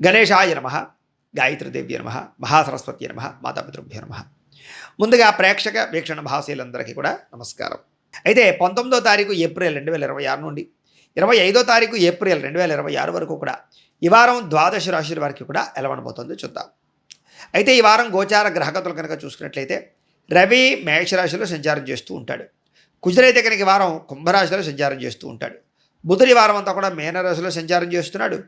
గణేశాయ నమః, గాయత్రీదేవ్య నమః, మహాసరస్వతి నమః, మాతాపితృభ్యో నమః. ముందుగా ప్రేక్షక వీక్షణ భాషలందరికీ కూడా నమస్కారం. అయితే 19వ తారీఖు ఏప్రిల్ 2026 నుండి 25వ తారీఖు ఏప్రిల్ 2026 వరకు కూడా ఈ వారం ద్వాదశ రాశుల వారికి కూడా ఎలా ఉండబోతుందో చూద్దాం. అయితే ఈ వారం గోచార గ్రహగతులు కనుక చూసుకున్నట్లయితే రవి మేషరాశిలో సంచారం చేస్తూ ఉంటాడు. కుజుడైతే కనుక ఈ వారం కుంభరాశిలో సంచారం చేస్తూ ఉంటాడు. బుధుడి వారం అంతా కూడా మీనరాశిలో సంచారం చేస్తున్నాడు.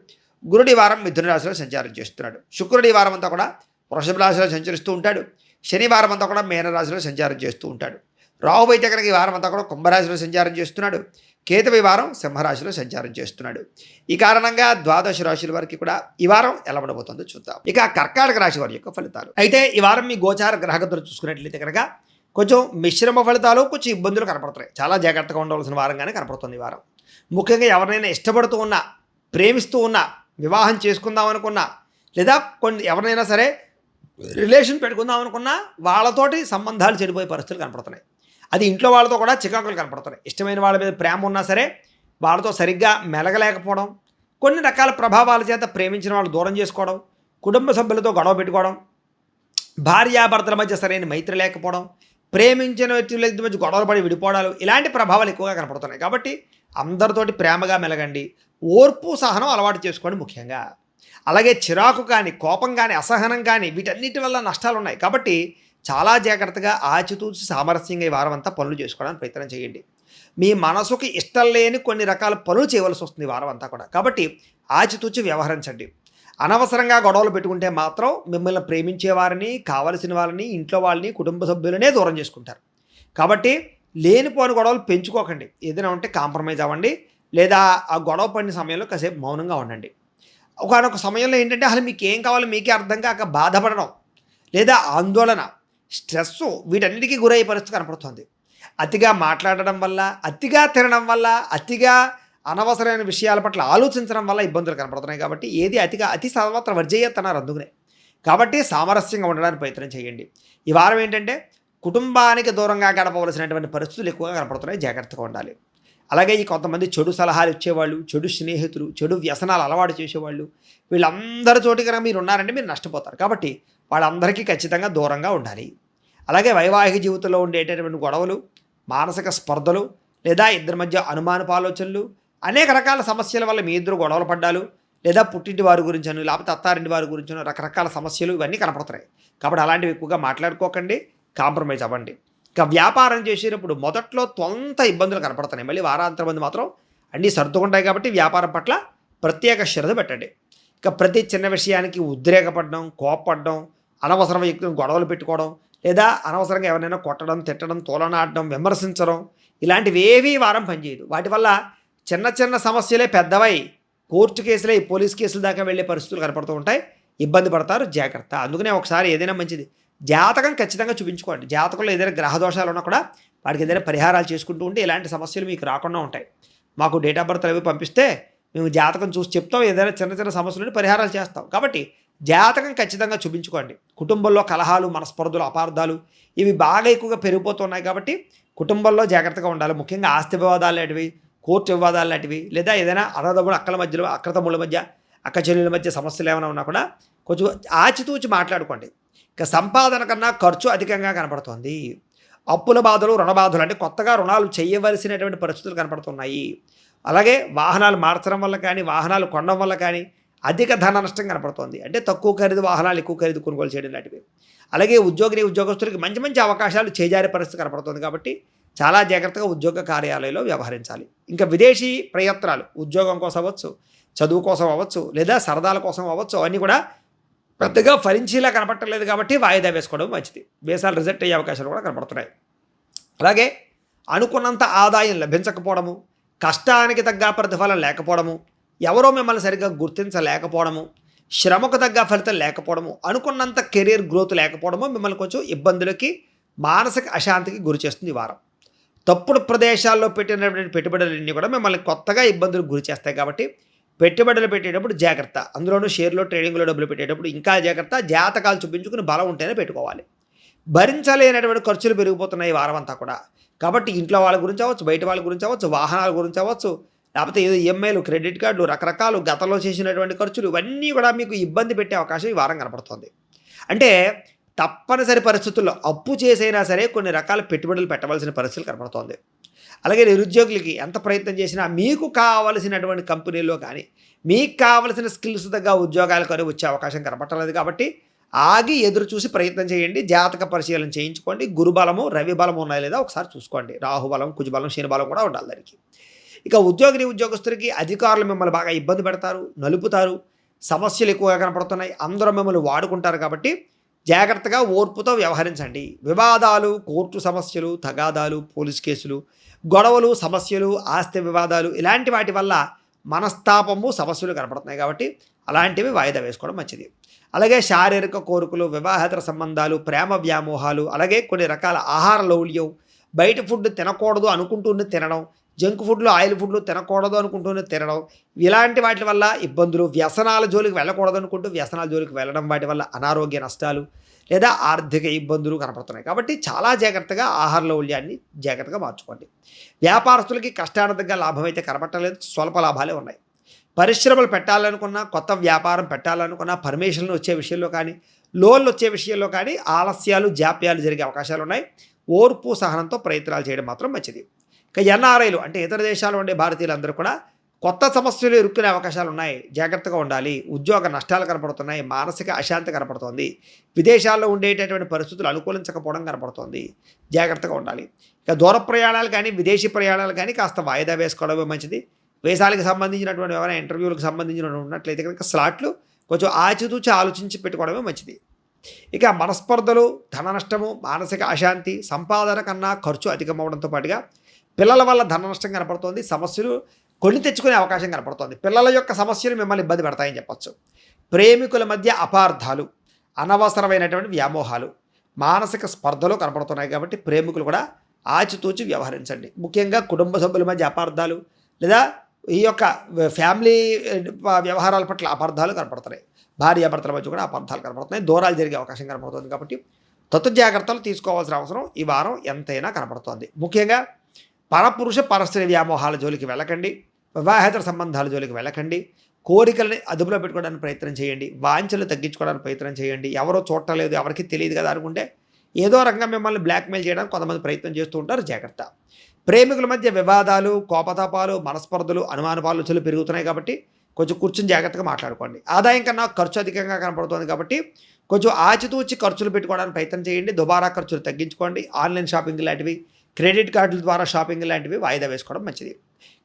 గురుడి వారం మిథున రాశిలో సంచారం చేస్తున్నాడు. శుక్రుడి వారం అంతా కూడా వృషభ రాశిలో సంచరిస్తూ ఉంటాడు. శనివారం అంతా కూడా మీనరాశిలో సంచారం చేస్తూ ఉంటాడు. రాహు అయితే కనుక ఈ వారం అంతా కూడా కుంభరాశిలో సంచారం చేస్తున్నాడు. కేతువు ఈ వారం సింహరాశిలో సంచారం చేస్తున్నాడు. ఈ కారణంగా ద్వాదశ రాశుల వారికి కూడా ఈ వారం ఎలా ఉండబోతుందో చూద్దాం. ఇక కర్కాటక రాశి వారి యొక్క ఫలితాలు. అయితే ఈ వారం మీ గోచార గ్రహగతులు చూసుకున్నట్లయితే కనుక కొంచెం మిశ్రమ ఫలితాలు, కొంచెం ఇబ్బందులు కనపడుతున్నాయి. చాలా జాగ్రత్తగా ఉండవలసిన వారంగానే కనపడుతుంది ఈ వారం. ముఖ్యంగా ఎవరినైనా ఇష్టపడుతూ ఉన్నా, ప్రేమిస్తూ ఉన్నా, వివాహం చేసుకుందాం అనుకున్నా, లేదా ఎవరినైనా సరే రిలేషన్ పెట్టుకుందాం అనుకున్నా వాళ్ళతోటి సంబంధాలు చెడిపోయే పరిస్థితులు కనపడుతున్నాయి. అది ఇంట్లో వాళ్ళతో కూడా చికాకులు కనపడుతున్నాయి. ఇష్టమైన వాళ్ళ మీద ప్రేమ ఉన్నా సరే వాళ్ళతో సరిగ్గా మెలగలేకపోవడం, కొన్ని రకాల ప్రభావాల చేత ప్రేమించిన వాళ్ళు దూరం చేసుకోవడం, కుటుంబ సభ్యులతో గొడవ పెట్టుకోవడం, భార్యాభర్తల మధ్య సరైన మైత్రి లేకపోవడం, ప్రేమించిన వ్యక్తుల మధ్య గొడవలు పడి విడిపోవడాలు, ఇలాంటి ప్రభావాలు ఎక్కువగా కనపడుతున్నాయి. కాబట్టి అందరితోటి ప్రేమగా మెలగండి. ఓర్పు సహనం అలవాటు చేసుకోండి ముఖ్యంగా. అలాగే చిరాకు కానీ, కోపం కానీ, అసహనం కానీ వీటన్నిటి వల్ల నష్టాలు ఉన్నాయి. కాబట్టి చాలా జాగ్రత్తగా ఆచితూచి సామరస్యంగా ఈ వారం అంతా పనులు చేసుకోవడానికి ప్రయత్నం చేయండి. మీ మనసుకి ఇష్టం లేని కొన్ని రకాల పనులు చేయవలసి వస్తుంది ఈ వారం అంతా కూడా. కాబట్టి ఆచితూచి వ్యవహరించండి. అనవసరంగా గొడవలు పెట్టుకుంటే మాత్రం మిమ్మల్ని ప్రేమించే వారిని, కావలసిన వాళ్ళని, ఇంట్లో వాళ్ళని, కుటుంబ సభ్యులనే దూరం చేసుకుంటారు. కాబట్టి లేనిపోని గొడవలు పెంచుకోకండి. ఏదైనా ఉంటే కాంప్రమైజ్ అవ్వండి, లేదా ఆ గొడవ పడిన సమయంలో కాసేపు మౌనంగా ఉండండి. ఒకనొక సమయంలో ఏంటంటే అసలు మీకు ఏం కావాలో మీకే అర్థం కాక బాధపడడం, లేదా ఆందోళన, స్ట్రెస్సు వీటన్నిటికీ గురయ్యే పరిస్థితి కనపడుతుంది. అతిగా మాట్లాడడం వల్ల, అతిగా తినడం వల్ల, అతిగా అనవసరమైన విషయాల పట్ల ఆలోచించడం వల్ల ఇబ్బందులు కనపడుతున్నాయి. కాబట్టి ఏది అతి సర్వత్ర వర్జయ్యత్ అన్నారు అందుకనే. కాబట్టి సామరస్యంగా ఉండడానికి ప్రయత్నం చేయండి. ఈ వారం ఏంటంటే కుటుంబానికి దూరంగా గడపవలసినటువంటి పరిస్థితులు ఎక్కువగా కనపడుతున్నాయి. జాగ్రత్తగా ఉండాలి. అలాగే ఈ కొంతమంది చెడు సలహాలు ఇచ్చేవాళ్ళు, చెడు స్నేహితులు, చెడు వ్యసనాలు అలవాటు చేసేవాళ్ళు, వీళ్ళందరి చోటి కనుక మీరు ఉన్నారంటే మీరు నష్టపోతారు. కాబట్టి వాళ్ళందరికీ ఖచ్చితంగా దూరంగా ఉండాలి. అలాగే వైవాహిక జీవితంలో ఉండేటటువంటి గొడవలు, మానసిక స్పర్ధలు, లేదా ఇద్దరి మధ్య అనుమానపు ఆలోచనలు, అనేక రకాల సమస్యల వల్ల మీ ఇద్దరు గొడవలు పడ్డాలు, లేదా పుట్టింటి వారి గురించను, లేకపోతే అత్తారింటి వారి గురించను రకరకాల సమస్యలు ఇవన్నీ కనపడుతున్నాయి. కాబట్టి అలాంటివి ఎక్కువగా మాట్లాడుకోకండి, కాంప్రమైజ్ అవ్వండి. ఇక వ్యాపారం చేసేటప్పుడు మొదట్లో కొంత ఇబ్బందులు కనపడుతున్నాయి. మళ్ళీ వారాంతరం మంది మాత్రం అన్నీ సర్దుకుంటాయి. కాబట్టి వ్యాపారం పట్ల ప్రత్యేక శ్రద్ధ పెట్టండి. ఇక ప్రతి చిన్న విషయానికి ఉద్రేకపడడం, కోప్పడడం, అనవసర వ్యక్తులను గొడవలు పెట్టుకోవడం, లేదా అనవసరంగా ఎవరైనా కొట్టడం, తిట్టడం, తోలనాడడం, విమర్శించడం, ఇలాంటివి ఏవీ వారం పనిచేయదు. వాటి వల్ల చిన్న చిన్న సమస్యలే పెద్దవై కోర్టు కేసులే, పోలీస్ కేసుల దాకా వెళ్ళే పరిస్థితులు కనపడుతూ ఉంటాయి. ఇబ్బంది పడతారు. జాగ్రత్త. అందుకనే ఒకసారి ఏదైనా మంచిది జాతకం ఖచ్చితంగా చూపించుకోండి. జాతకంలో ఏదైనా గ్రహ దోషాలు ఉన్నా కూడా వాటికి ఏదైనా పరిహారాలు చేసుకుంటూ ఉంటే ఇలాంటి సమస్యలు మీకు రాకుండా ఉంటాయి. మాకు డేట్ ఆఫ్ బర్త్ అవి పంపిస్తే మేము జాతకం చూసి చెప్తాం, ఏదైనా చిన్న చిన్న సమస్యలు పరిహారాలు చేస్తాం. కాబట్టి జాతకం ఖచ్చితంగా చూపించుకోండి. కుటుంబంలో కలహాలు, మనస్పర్ధలు, అపార్థాలు ఇవి బాగా ఎక్కువగా పెరిగిపోతున్నాయి. కాబట్టి కుటుంబంలో జాగ్రత్తగా ఉండాలి. ముఖ్యంగా ఆస్తి వివాదాలు లాంటివి, కోర్టు వివాదాలు లాంటివి, లేదా ఏదైనా అన్నదమ్ముడు అక్కల మధ్యలో, అక్కతమ్ముల మధ్య, అక్క చెల్లెల మధ్య సమస్యలు ఏమైనా ఉన్నా కూడా కొంచెం ఆచితూచి మాట్లాడుకోండి. ఇక సంపాదన కన్నా ఖర్చు అధికంగా కనపడుతుంది. అప్పుల బాధలు, రుణ బాధలు, అంటే కొత్తగా రుణాలు చేయవలసినటువంటి పరిస్థితులు కనపడుతున్నాయి. అలాగే వాహనాలు మార్చడం వల్ల కానీ, వాహనాలు కొనడం వల్ల కానీ అధిక ధన నష్టం కనపడుతుంది. అంటే తక్కువ ఖరీదు వాహనాలు ఎక్కువ ఖరీదు కొనుగోలు చేయడం లాంటివి. అలాగే ఉద్యోగస్తులకి మంచి మంచి అవకాశాలు చేజారే పరిస్థితి కనపడుతుంది. కాబట్టి చాలా జాగ్రత్తగా ఉద్యోగ కార్యాలయంలో వ్యవహరించాలి. ఇంకా విదేశీ ప్రయత్నాలు, ఉద్యోగం కోసం అవ్వచ్చు, చదువు కోసం అవ్వచ్చు, లేదా సరదాల కోసం అవ్వచ్చు, అవన్నీ కూడా పెద్దగా ఫలించేలా కనపడలేదు. కాబట్టి వాయిదా వేసుకోవడం మంచిది. వేసాలు రిజెక్ట్ అయ్యే అవకాశాలు కూడా కనపడుతున్నాయి. అలాగే అనుకున్నంత ఆదాయం లభించకపోవడము, కష్టానికి తగ్గ ప్రతిఫలం లేకపోవడము, ఎవరో మిమ్మల్ని సరిగ్గా గుర్తించలేకపోవడము, శ్రమకు తగ్గ ఫలితం లేకపోవడము, అనుకున్నంత కెరీర్ గ్రోత్ లేకపోవడము మిమ్మల్ని కొంచెం ఇబ్బందులకి, మానసిక అశాంతికి గురి చేస్తుంది ఈ వారం. తప్పుడు ప్రదేశాల్లో పెట్టినటువంటి పెట్టుబడులన్నీ కూడా మిమ్మల్ని కొత్తగా ఇబ్బందులకు గురి చేస్తాయి. కాబట్టి పెట్టుబడులు పెట్టేటప్పుడు జాగ్రత్త. అందులోనూ షేర్లో, ట్రేడింగ్లో డబ్బులు పెట్టేటప్పుడు ఇంకా జాగ్రత్త. జాతకాలు చూపించుకుని బలం ఉంటేనే పెట్టుకోవాలి. భరించలేనటువంటి ఖర్చులు పెరిగిపోతున్నాయి ఈ వారం అంతా కూడా. కాబట్టి ఇంట్లో వాళ్ళ గురించి అవ్వచ్చు, బయట వాళ్ళ గురించి అవ్వచ్చు, వాహనాల గురించి అవ్వచ్చు, లేకపోతే ఏదో ఈఎంఐలు, క్రెడిట్ కార్డులు, రకరకాలు గతంలో చేసినటువంటి ఖర్చులు ఇవన్నీ కూడా మీకు ఇబ్బంది పెట్టే అవకాశం ఈ వారం కనపడుతోంది. అంటే తప్పనిసరి పరిస్థితుల్లో అప్పు చేసైనా సరే కొన్ని రకాల పెట్టుబడులు పెట్టవలసిన పరిస్థితులు కనపడుతోంది. అలాగే నిరుద్యోగులకి ఎంత ప్రయత్నం చేసినా మీకు కావలసినటువంటి కంపెనీల్లో కానీ, మీకు కావలసిన స్కిల్స్ తగ్గ ఉద్యోగాలు కానీ వచ్చే అవకాశం కనపడలేదు. కాబట్టి ఆగి ఎదురు చూసి ప్రయత్నం చేయండి. జాతక పరిశీలన చేయించుకోండి. గురుబలము, రవి బలము ఉన్నాయో లేదా ఒకసారి చూసుకోండి. రాహుబలం, కుజబలం, శనిబలం కూడా ఉండాలి దానికి. ఇక ఉద్యోగస్తులకి అధికారులు మిమ్మల్ని బాగా ఇబ్బంది పెడతారు, నలుపుతారు, సమస్యలు ఎక్కువగా కనపడుతున్నాయి. అందరూ మిమ్మల్ని వాడుకుంటారు. కాబట్టి జాగ్రత్తగా ఓర్పుతో వ్యవహరించండి. వివాదాలు, కోర్టు సమస్యలు, తగాదాలు, పోలీస్ కేసులు, గొడవలు, సమస్యలు, ఆస్తి వివాదాలు ఇలాంటి వాటి వల్ల మనస్తాపము, సమస్యలు కనపడుతున్నాయి. కాబట్టి అలాంటివి వాయిదా వేసుకోవడం మంచిది. అలాగే శారీరక కోరికలు, వివాహేతర సంబంధాలు, ప్రేమ వ్యామోహాలు, అలాగే కొన్ని రకాల ఆహార లౌల్యం, బయట ఫుడ్ తినకూడదు అనుకుంటూనే తినడం, జంక్ ఫుడ్లు, ఆయిల్ ఫుడ్లు తినకూడదు అనుకుంటూనే తినడం, ఇలాంటి వాటి వల్ల ఇబ్బందులు, వ్యసనాల జోలికి వెళ్ళకూడదు అనుకుంటూ వ్యసనాల జోలికి వెళ్ళడం, వాటి వల్ల అనారోగ్య నష్టాలు లేదా ఆర్థిక ఇబ్బందులు కనపడుతున్నాయి. కాబట్టి చాలా జాగ్రత్తగా ఆహార లౌల్యాన్ని జాగ్రత్తగా మార్చుకోండి. వ్యాపారస్తులకి కష్టార్థంగా లాభం అయితే కనపట్టలేదు, స్వల్ప లాభాలే ఉన్నాయి. పరిశ్రమలు పెట్టాలనుకున్నా, కొత్త వ్యాపారం పెట్టాలనుకున్నా, పర్మిషన్లు వచ్చే విషయంలో కానీ, లోన్లు వచ్చే విషయంలో కానీ ఆలస్యాలు, జాప్యాలు జరిగే అవకాశాలు ఉన్నాయి. ఓర్పు, సహనంతో ప్రయత్నాలు చేయడం మాత్రం మంచిది. ఇక ఎన్ఆర్ఐలు అంటే ఇతర దేశాల్లో ఉండే భారతీయులందరూ కూడా కొత్త సమస్యలు ఎదుర్కొనే అవకాశాలు ఉన్నాయి. జాగ్రత్తగా ఉండాలి. ఉద్యోగ నష్టాలు కనపడుతున్నాయి. మానసిక అశాంతి కనపడుతోంది. విదేశాల్లో ఉండేటటువంటి పరిస్థితులు అనుకూలించకపోవడం కనపడుతోంది. జాగ్రత్తగా ఉండాలి. ఇక దూర ప్రయాణాలు కానీ, విదేశీ ప్రయాణాలు కానీ కాస్త వాయిదా వేసుకోవడమే మంచిది. వేసాలకు సంబంధించినటువంటి ఎవరైనా ఇంటర్వ్యూలకు సంబంధించిన ఉన్నట్లయితే కనుక స్లాట్లు కొంచెం ఆచితూచి ఆలోచించి పెట్టుకోవడమే మంచిది. ఇక మనస్పర్ధలు, ధన నష్టము, మానసిక అశాంతి, సంపాదన కన్నా ఖర్చు అధికమవడంతో పాటుగా పిల్లల వల్ల ధన నష్టం కనపడుతోంది. సమస్యలు కొని తెచ్చుకునే అవకాశం కనపడుతోంది. పిల్లల యొక్క సమస్యలు మిమ్మల్ని ఇబ్బంది పెడతాయని చెప్పచ్చు. ప్రేమికుల మధ్య అపార్థాలు, అనవసరమైనటువంటి వ్యామోహాలు, మానసిక స్పర్ధలు కనపడుతున్నాయి. కాబట్టి ప్రేమికులు కూడా ఆచితూచి వ్యవహరించండి. ముఖ్యంగా కుటుంబ సభ్యుల మధ్య అపార్థాలు లేదా ఈ యొక్క ఫ్యామిలీ వ్యవహారాల పట్ల అపార్థాలు కనపడుతున్నాయి. భార్యాభర్తల మధ్య కూడా అపార్థాలు కనపడుతున్నాయి. దూరాలు జరిగే అవకాశం కనపడుతుంది. కాబట్టి జాగ్రత్తలు తీసుకోవాల్సిన అవసరం ఈ వారం ఎంతైనా కనపడుతోంది. ముఖ్యంగా పరపురుష పరస్త్రీ వ్యామోహాల జోలికి వెళ్ళకండి. వివాహేతర సంబంధాల జోలికి వెళ్ళకండి. కోరికల్ని అదుపులో పెట్టుకోవడానికి ప్రయత్నం చేయండి. వాంఛలు తగ్గించుకోవడానికి ప్రయత్నం చేయండి. ఎవరో చూడలేదు, ఎవరికి తెలియదు కదా అనుకుంటే ఏదో రకంగా మిమ్మల్ని బ్లాక్మెయిల్ చేయడానికి కొంతమంది ప్రయత్నం చేస్తూ ఉంటారు. జాగ్రత్త. ప్రేమికుల మధ్య వివాదాలు, కోపతాపాలు, మనస్పర్ధలు, అనుమానపాలుచలు పెరుగుతున్నాయి. కాబట్టి కొంచెం కూర్చొని జాగ్రత్తగా మాట్లాడుకోండి. ఆదాయం కన్నా ఖర్చు అధికంగా కనపడుతుంది. కాబట్టి కొంచెం ఆచితూచి ఖర్చులు పెట్టుకోవడానికి ప్రయత్నం చేయండి. దుబారా ఖర్చులు తగ్గించుకోండి. ఆన్లైన్ షాపింగ్ లాంటివి, క్రెడిట్ కార్డుల ద్వారా షాపింగ్ లాంటివి వాయిదా వేసుకోవడం మంచిది.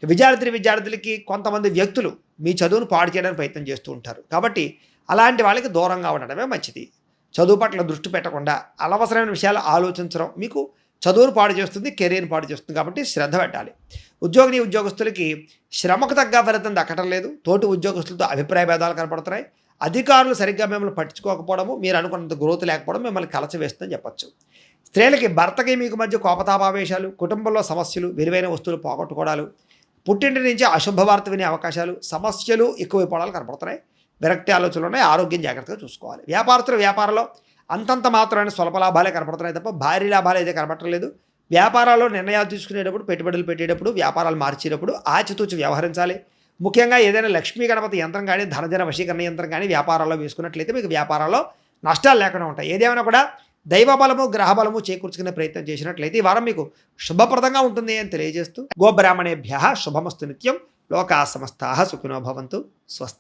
విద్యార్థులకి కొంతమంది వ్యక్తులు మీ చదువును పాడు చేయడానికి ప్రయత్నం చేస్తూ ఉంటారు. కాబట్టి అలాంటి వాళ్ళకి దూరంగా ఉండడమే మంచిది. చదువు పట్ల దృష్టి పెట్టకుండా అనవసరమైన విషయాలు ఆలోచించడం మీకు చదువును పాడు చేస్తుంది, కెరీర్ని పాడు చేస్తుంది. కాబట్టి శ్రద్ధ పెట్టాలి. ఉద్యోగస్తులకి శ్రమకు తగ్గ ఫలితం దక్కడం లేదు. తోటి ఉద్యోగస్తులతో అభిప్రాయ భేదాలు కనపడుతున్నాయి. అధికారులు సరిగ్గా మిమ్మల్ని పట్టించుకోకపోవడము, మీరు అనుకున్నంత గ్రోత్ లేకపోవడం మిమ్మల్ని కలచవేస్తుందని చెప్పచ్చు. స్త్రీలకి భర్తకి మీకు మధ్య కోపతాపావేశాలు, కుటుంబంలో సమస్యలు, విలువైన వస్తువులు పోగొట్టుకోవడాలు, పుట్టింటి నుంచి అశుభవార్త వినే అవకాశాలు, సమస్యలు ఎక్కువైపోవడాలు కనపడుతున్నాయి. విరక్తి ఆలోచనలు ఉన్నాయి. ఆరోగ్యం జాగ్రత్తగా చూసుకోవాలి. వ్యాపారంలో అంతంత మాత్రమైన స్వల్ప లాభాలే కనపడుతున్నాయి తప్ప భారీ లాభాలు అయితే కనపడలేదు. వ్యాపారాల్లో నిర్ణయాలు తీసుకునేటప్పుడు, పెట్టుబడులు పెట్టేటప్పుడు, వ్యాపారాలు మార్చేటప్పుడు ఆచితూచి వ్యవహరించాలి. ముఖ్యంగా ఏదైనా లక్ష్మీ గణపతి యంత్రం కానీ, ధనజన వశీకరణ యంత్రం కానీ వ్యాపారాల్లో వేసుకున్నట్లయితే మీకు వ్యాపారాల్లో నష్టాలు లేకుండా ఉంటాయి. ఏదేమైనా కూడా దైవబలము, గ్రహబలము చేకూర్చుకునే ప్రయత్నం చేసినట్లయితే ఈ వారం మీకు శుభప్రదంగా ఉంటుంది అని తెలియజేస్తూ గోబ్రాహ్మణేభ్యః శుభమస్తు నిత్యం. లోకా సమస్తాః సుఖినో భవంతు. స్వస్తి.